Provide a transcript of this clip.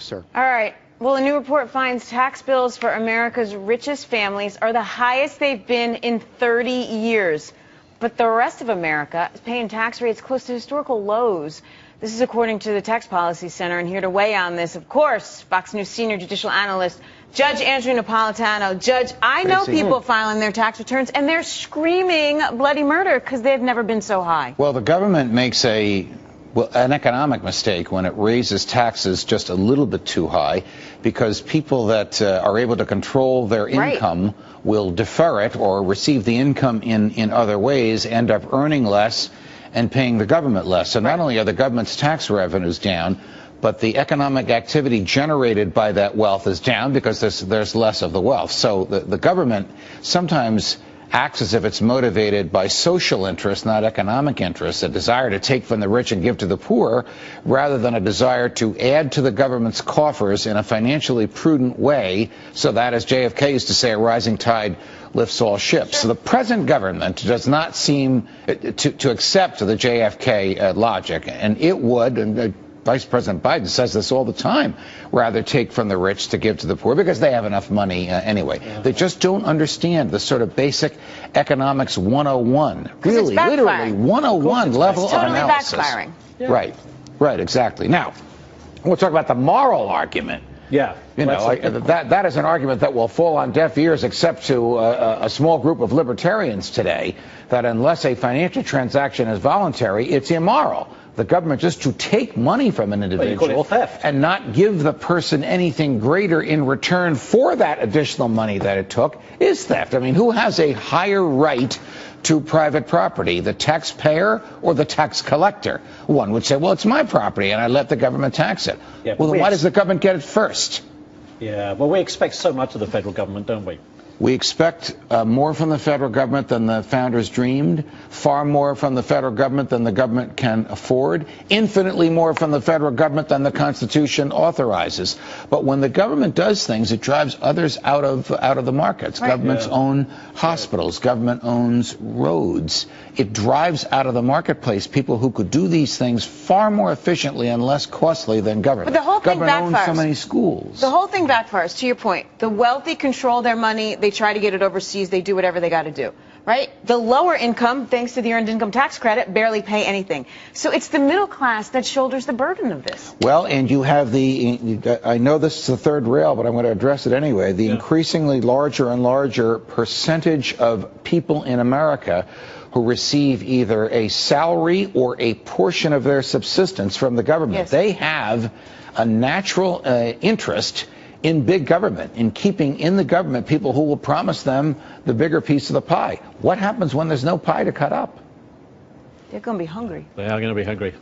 sir. All right. Well, a new report finds tax bills for America's richest families are the highest they've been in 30 years. But the rest of America is paying tax rates close to historical lows. This is according to the Tax Policy Center. And here to weigh on this, of course, Fox News senior judicial analyst, Judge Andrew Napolitano. Judge, I know people filing their tax returns, and they're screaming bloody murder because they've never been so high. Well, the government makes an economic mistake when it raises taxes just a little bit too high, because people that are able to control their income will defer it or receive the income in other ways, end up earning less and paying the government less. So not only are the government's tax revenues down, but the economic activity generated by that wealth is down because there's less of the wealth. So the government sometimes acts as if it's motivated by social interests, not economic interests, a desire to take from the rich and give to the poor, rather than a desire to add to the government's coffers in a financially prudent way, so that, as JFK used to say, a rising tide lifts all ships. So the present government does not seem to accept the JFK logic, and it would, and Vice President Biden says this all the time, rather take from the rich to give to the poor because they have enough money anyway. They just don't understand the sort of basic economics 101, really, literally 101 level of analysis. Backfiring. Yeah. Right, exactly. Now, we'll talk about the moral argument. Yeah. You know, that is an argument that will fall on deaf ears, except to a small group of libertarians today, that unless a financial transaction is voluntary, it's immoral. The government just to take money from an individual and not give the person anything greater in return for that additional money that it took is theft. I mean, who has a higher right to private property, the taxpayer or the tax collector? One would say, well, it's my property and I let the government tax it. Yeah, well, then why does the government get it first? Yeah, well, we expect so much of the federal government, don't we? We expect more from the federal government than the founders dreamed, far more from the federal government than the government can afford, infinitely more from the federal government than the Constitution authorizes. But when the government does things, it drives others out of the markets. Governments own hospitals. Government owns roads. It drives out of the marketplace people who could do these things far more efficiently and less costly than government. But the whole thing government owns so many schools. The whole thing backfires, to your point. The wealthy control their money. They try to get it overseas. They do whatever they got to do. Right? The lower income, thanks to the earned income tax credit, barely pay anything. So it's the middle class that shoulders the burden of this. Well, and you have I know this is the third rail, but I'm going to address it anyway, the increasingly larger and larger percentage of people in America who receive either a salary or a portion of their subsistence from the government. They have a natural interest in big government, in keeping in the government people who will promise them the bigger piece of the pie. What happens when there's no pie to cut up? They're going to be hungry. They are going to be hungry.